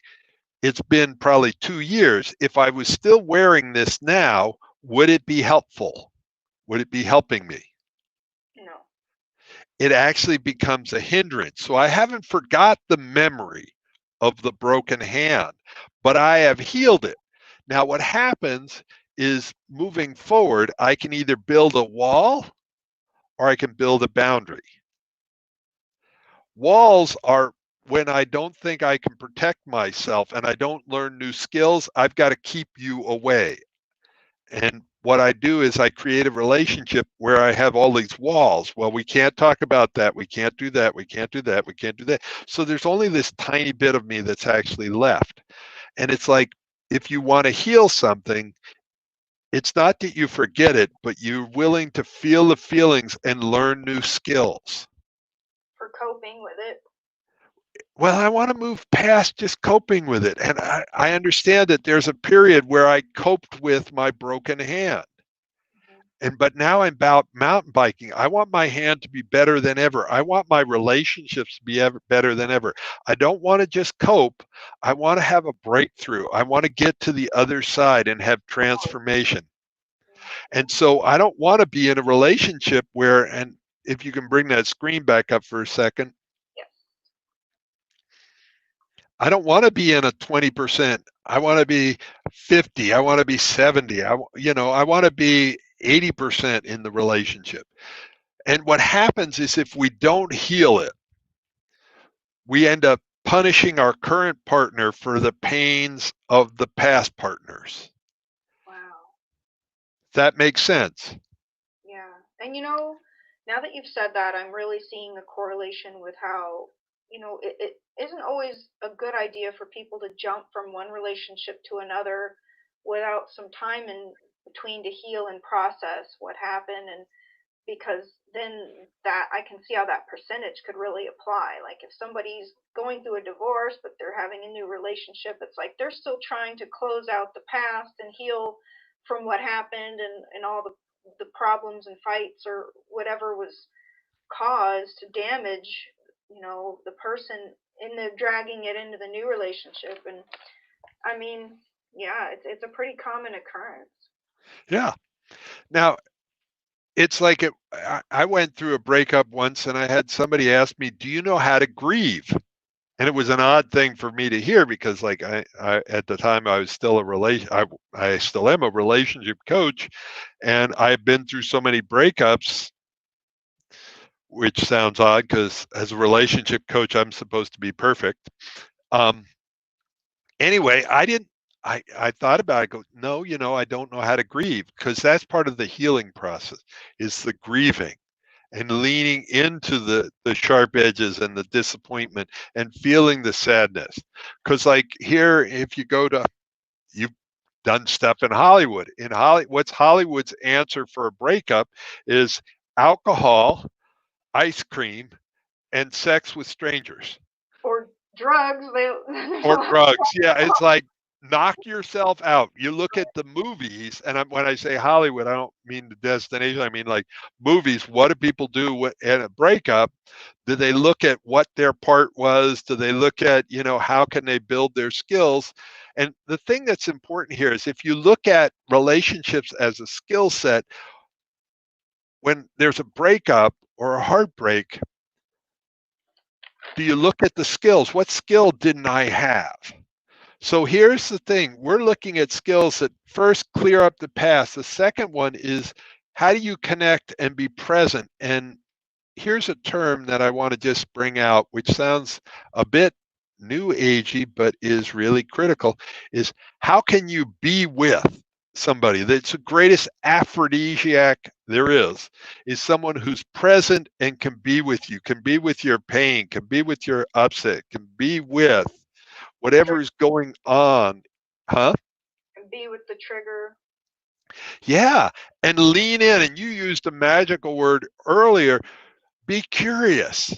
It's been probably 2 years. If I was still wearing this now, would it be helpful? Would it be helping me? No. It actually becomes a hindrance. So I haven't forgot the memory of the broken hand, but I have healed it. Now, what happens is moving forward, I can either build a wall or I can build a boundary. Walls are when I don't think I can protect myself and I don't learn new skills, I've got to keep you away. And what I do is I create a relationship where I have all these walls. Well, we can't talk about that. We can't do that. We can't do that. We can't do that. So there's only this tiny bit of me that's actually left. And it's like, if you want to heal something, it's not that you forget it, but you're willing to feel the feelings and learn new skills. For coping with it. Well, I want to move past just coping with it. And I understand that there's a period where I coped with my broken hand. But now I'm about mountain biking. I want my hand to be better than ever. I want my relationships to be better than ever. I don't want to just cope. I want to have a breakthrough. I want to get to the other side and have transformation. And so I don't want to be in a relationship where, and if you can bring that screen back up for a second, Yes. I don't want to be in a 20%. I want to be 50. I want to be 70. I want to be 80% in the relationship. And what happens is if we don't heal it, we end up punishing our current partner for the pains of the past partners. Wow. That makes sense. Yeah. And now that you've said that, I'm really seeing a correlation with how, it isn't always a good idea for people to jump from one relationship to another without some time in between to heal and process what happened. And because then that I can see how that percentage could really apply. Like if somebody's going through a divorce but they're having a new relationship, it's like they're still trying to close out the past and heal from what happened and all the problems and fights or whatever was caused to damage, the person in the dragging it into the new relationship. And I mean, yeah, it's a pretty common occurrence. Yeah. Now, it's like I went through a breakup once and I had somebody ask me, do you know how to grieve? And it was an odd thing for me to hear because like I at the time I was still I still am a relationship coach, and I've been through so many breakups, which sounds odd because as a relationship coach I'm supposed to be perfect. um anyway, I thought about it. I go, no, I don't know how to grieve, because that's part of the healing process, is the grieving and leaning into the sharp edges and the disappointment and feeling the sadness. Because like here, if you go to, you've done stuff in Hollywood. What's Hollywood's answer for a breakup is alcohol, ice cream, and sex with strangers. Or drugs. Or drugs. Yeah, it's like knock yourself out. You look at the movies, and when I say Hollywood, I don't mean the destination. I mean like movies. What do people do at a breakup? Do they look at what their part was? Do they look at, how can they build their skills? And the thing that's important here is if you look at relationships as a skill set, when there's a breakup or a heartbreak, do you look at the skills? What skill didn't I have? So here's the thing. We're looking at skills that first clear up the past. The second one is, how do you connect and be present? And here's a term that I want to just bring out, which sounds a bit new agey, but is really critical, is how can you be with somebody? That's the greatest aphrodisiac there is someone who's present and can be with you, can be with your pain, can be with your upset, can be with whatever Trigger, is going on. Huh? be with the trigger. Yeah. And lean in. And you used a magical word earlier. Be curious.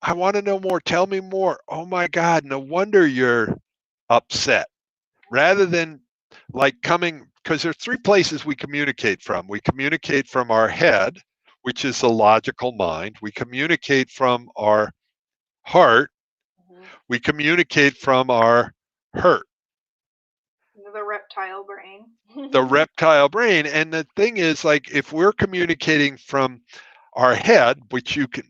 I want to know more. Tell me more. Oh my God, no wonder you're upset. Rather than like coming, because there's three places we communicate from. We communicate from our head, which is the logical mind. We communicate from our heart. Mm-hmm. We communicate from our hurt, The reptile brain. the reptile brain. And the thing is, like, if we're communicating from our head, which you can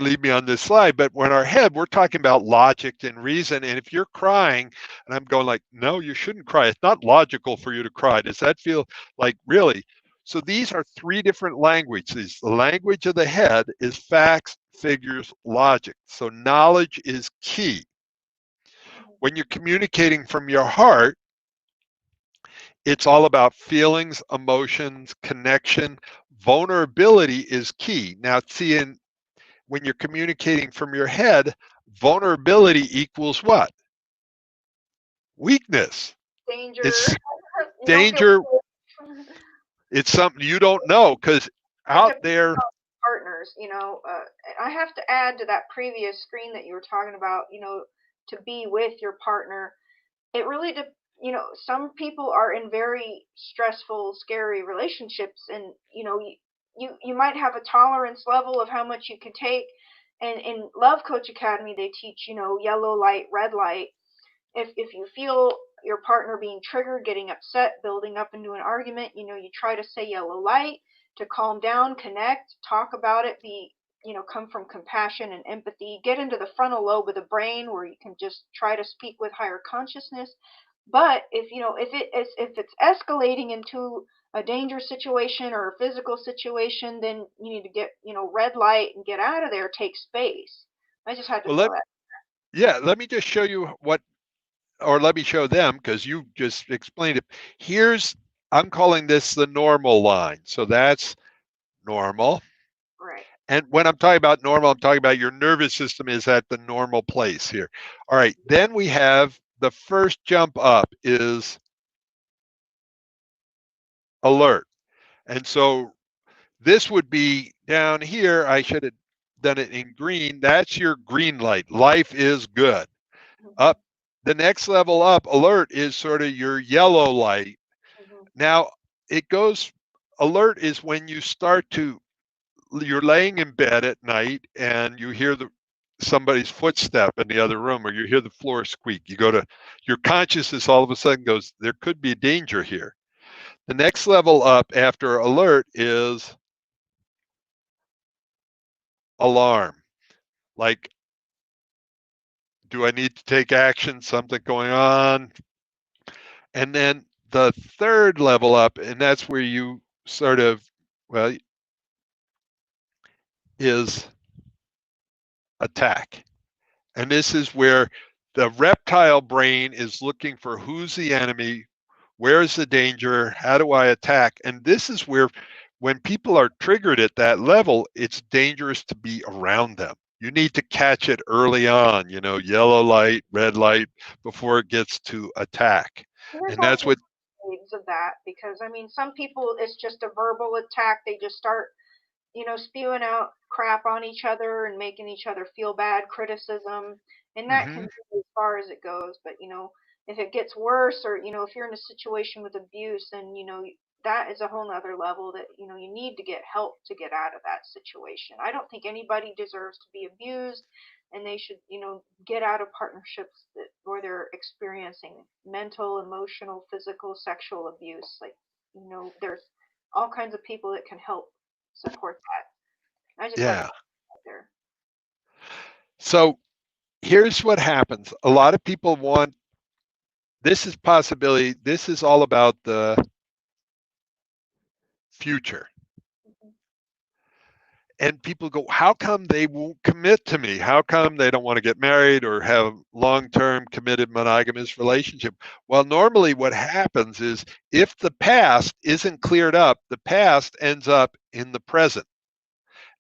leave me on this slide, but when our head, we're talking about logic and reason. And if you're crying and I'm going like, no, you shouldn't cry. It's not logical for you to cry. Does that feel like really? So these are three different languages. The language of the head is facts, figures, logic. So knowledge is key. When you're communicating from your heart, it's all about feelings, emotions, connection. Vulnerability is key. Now, seeing when you're communicating from your head, vulnerability equals what? Weakness. Danger. It's You don't feel danger. safe. It's something you don't know because Like out if there, partners, I have to add to that previous screen that you were talking about, to be with your partner. It really, some people are in very stressful, scary relationships, and you might have a tolerance level of how much you can take. And in Love Coach Academy, they teach, yellow light, red light. If you feel your partner being triggered, getting upset, building up into an argument, you try to say yellow light to calm down, connect, talk about it, come from compassion and empathy, get into the frontal lobe of the brain where you can just try to speak with higher consciousness. But if it's escalating into a dangerous situation or a physical situation, then you need to get, red light and get out of there, take space. I just had to well, throw that. let me just show you what, or let me show them because you just explained it. Here's, I'm calling this the normal line. So that's normal. Right. And when I'm talking about normal, I'm talking about your nervous system is at the normal place here. All right. Then we have the first jump up is alert. And so this would be down here. I should have done it in green. That's your green light. Life is good. Mm-hmm. Up the next level up, alert is sort of your yellow light. Mm-hmm. Now it goes, alert is when you start to, you're laying in bed at night and you hear somebody's footstep in the other room or you hear the floor squeak. You go to, your consciousness all of a sudden goes, there could be danger here. The next level up after alert is alarm. Like, do I need to take action? Something going on? And then the third level up, and that's where you sort of, well, is attack. And this is where the reptile brain is looking for who's the enemy, where's the danger, how do I attack? And this is where, when people are triggered at that level, it's dangerous to be around them. You need to catch it early on, yellow light, red light, before it gets to attack. There's And like that's what, waves of that because I mean, some people it's just a verbal attack. They just start, spewing out crap on each other and making each other feel bad, criticism, and that can mhm. be as far as it goes. But if it gets worse, or if you're in a situation with abuse, then that is a whole nother level that you need to get help to get out of that situation. I don't think anybody deserves to be abused, and they should get out of partnerships where they're experiencing mental, emotional, physical, sexual abuse. Like there's all kinds of people that can help support that. I just had to Yeah. put that out there. So here's what happens. A lot of people want, this is possibility, this is all about the future. Mhm. and people go, how come they won't commit to me? How come they don't want to get married or have long-term committed monogamous relationship? Well, normally what happens is if the past isn't cleared up, the past ends up in the present.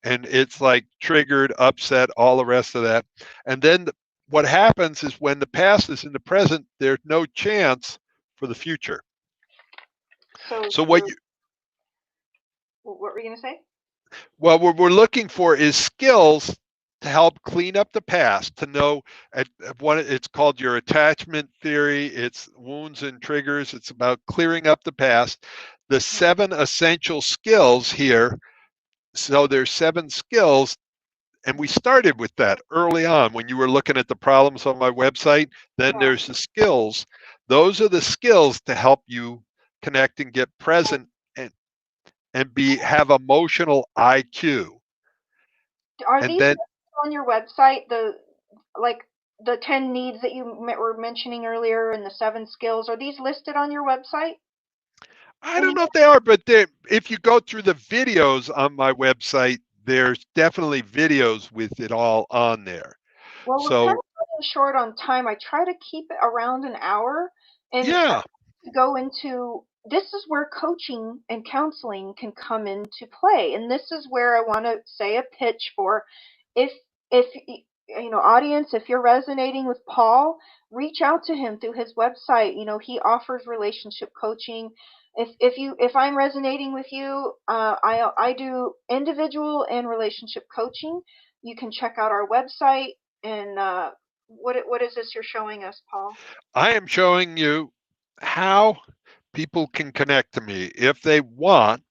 And it's like triggered, upset, all the rest of that. And then what happens is when the past is in the present, there's no chance for the future. So So what were you going to say? well, what we're looking for is skills to help clean up the past, to know at what it's called your attachment theory. It's wounds and triggers. It's about clearing up the past. The 7 essential skills here. So there's 7 skills, and we started with that early on when you were looking at the problems on my website. Then Yeah. there's the skills. Those are the skills to help you connect and get present and have emotional IQ. Are And these then on your website? Like the 10 needs that you were mentioning earlier and the 7 skills, are these listed on your website? I don't know if they are, but if you go through the videos on my website, there's definitely videos with it all on there. Well, we're kind So of running short on time. I try to keep it around an hour, and I yeah, want to go into this is where coaching and counseling can come into play, and this is where I want to say a pitch for if audience, if you're resonating with Paul, reach out to him through his website. He offers relationship coaching. If I'm resonating with you, I do individual and relationship coaching. You can check out our website. And what is this you're showing us, Paul? I am showing you how people can connect to me if they want.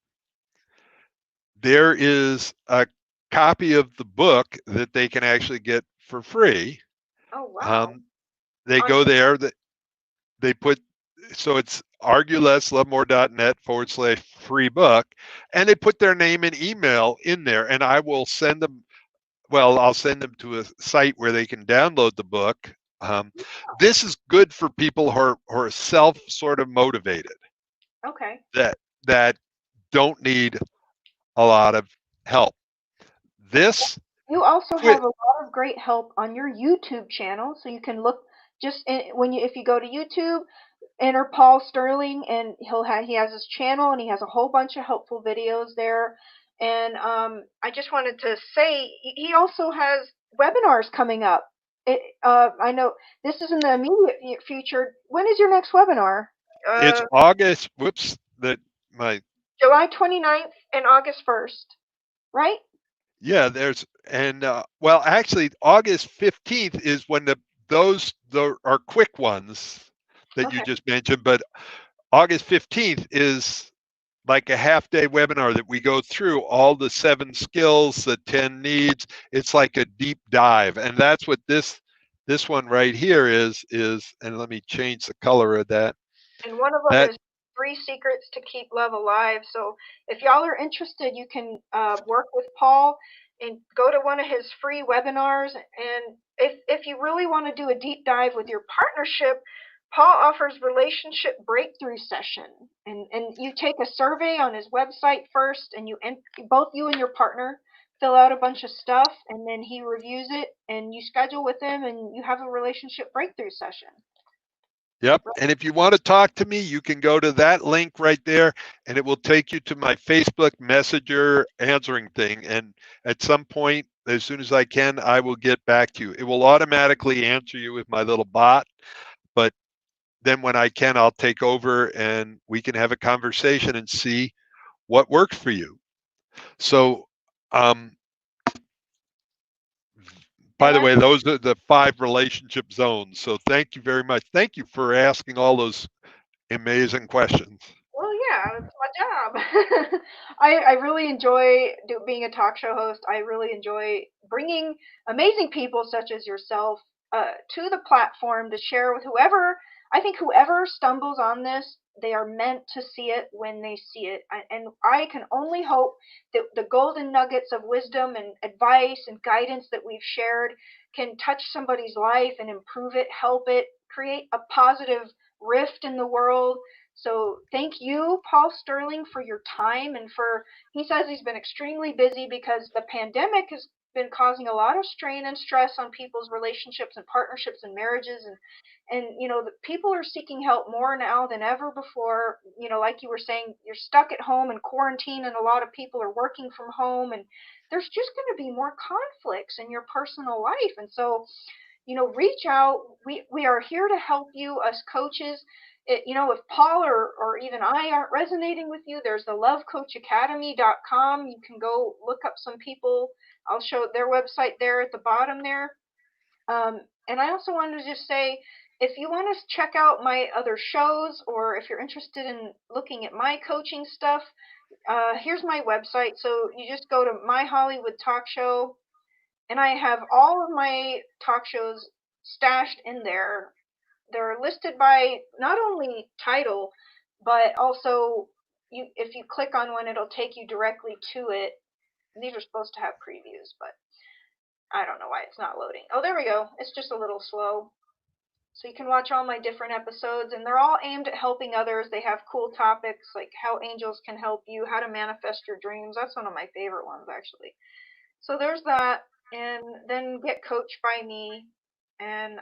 There is a copy of the book that they can actually get for free. Oh wow! Um, they On go there. They put, so it's arguelesslovemore.net/free book, and they put their name and email in there, and I will send them. Well, I'll send them to a site where they can download the book. Um, this is good for people who are self sort of motivated, okay. that don't need a lot of help. This You also quit. have a lot of great help on your YouTube channel, so you can look if you go to YouTube, enter Paul Sterling, and he has his channel, and he has a whole bunch of helpful videos there. And I just wanted to say he also has webinars coming up. I know this is in the immediate future. When is your next webinar? It's Uh, August. Whoops. That my July 29th and August 1st, right? Yeah, there's and well, actually, August 15th is when those are quick ones that you Okay. just mentioned, but August 15th is like a half day webinar that we go through all the 7 skills, the 10 needs. It's like a deep dive, and that's what this one right here is. And let me change the color of that. And one of them That is 3 secrets to keep love alive. So if y'all are interested, you can work with Paul and go to one of his free webinars. And if you really want to do a deep dive with your partnership, Paul offers relationship breakthrough session. And you take a survey on his website first, and both you and your partner fill out a bunch of stuff, and then he reviews it, and you schedule with him, and you have a relationship breakthrough session. Yep. And if you want to talk to me, you can go to that link right there, and it will take you to my Facebook Messenger answering thing. And at some point, as soon as I can, I will get back to you. It will automatically answer you with my little bot, but then when I can, I'll take over and we can have a conversation and see what works for you. So, by And the I way, those are the 5 relationship zones. So thank you very much. Thank you for asking all those amazing questions. Well, yeah, it's my job. I really enjoy being a talk show host. I really enjoy bringing amazing people such as yourself to the platform to share with whoever. I think whoever stumbles on this, they are meant to see it when they see it. And I can only hope that the golden nuggets of wisdom and advice and guidance that we've shared can touch somebody's life and improve it, help it, create a positive rift in the world So thank you, Paul Sterling, for your time and he says he's been extremely busy because the pandemic has been causing a lot of strain and stress on people's relationships and partnerships and marriages, and the people are seeking help more now than ever before. Like you were saying, you're stuck at home in quarantine, and a lot of people are working from home, and there's just going to be more conflicts in your personal life. And so reach out. We are here to help you, us coaches. If Paul or even I aren't resonating with you, there's the lovecoachacademy.com. You can go look up some people. I'll show their website there at the bottom there. And I also wanted to just say, if you want to check out my other shows, or if you're interested in looking at my coaching stuff, here's my website. So you just go to My Hollywood Talk Show, and I have all of my talk shows stashed in there. They're listed by not only title, but also if you click on one, it'll take you directly to it. These are supposed to have previews, but I don't know why it's not loading. Oh, there we go. It's just a little slow. So you can watch all my different episodes, and they're all aimed at helping others. They have cool topics like how angels can help you, how to manifest your dreams. That's one of my favorite ones, actually. So there's that, and then get coached by me. And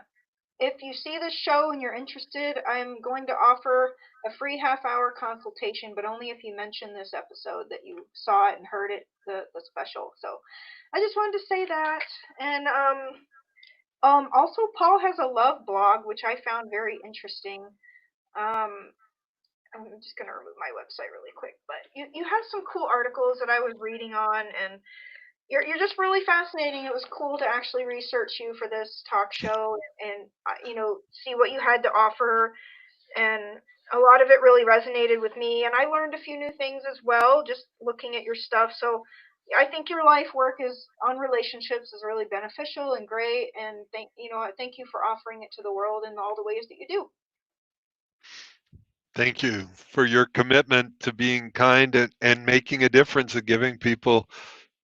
if you see this show and you're interested, I'm going to offer a free half-hour consultation, but only if you mention this episode that you saw it and heard it, the special. So I just wanted to say that. And also, Paul has a love blog, which I found very interesting. I'm just going to remove my website really quick, but you have some cool articles that I was reading on, and you're just really fascinating. It was cool to actually research you for this talk show and see what you had to offer, and a lot of it really resonated with me, and I learned a few new things as well just looking at your stuff. So I think your life work is on relationships is really beneficial and great, and thank you for offering it to the world in all the ways that you do. Thank you for your commitment to being kind and making a difference and giving people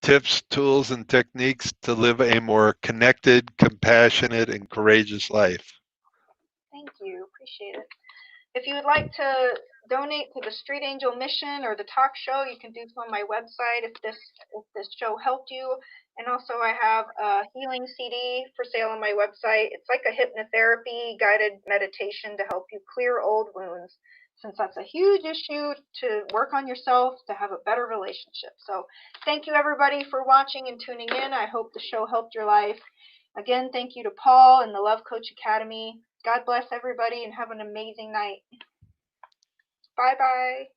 tips, tools, and techniques to live a more connected, compassionate, and courageous life. Thank you. Appreciate it. If you would like to donate to the Street Angel Mission or the talk show, you can do so on my website if this show helped you. And also I have a healing CD for sale on my website. It's like a hypnotherapy guided meditation to help you clear old wounds, since that's a huge issue to work on yourself to have a better relationship. So thank you everybody for watching and tuning in. I hope the show helped your life. Again, thank you to Paul and the Love Coach Academy. God bless everybody and have an amazing night. Bye-bye.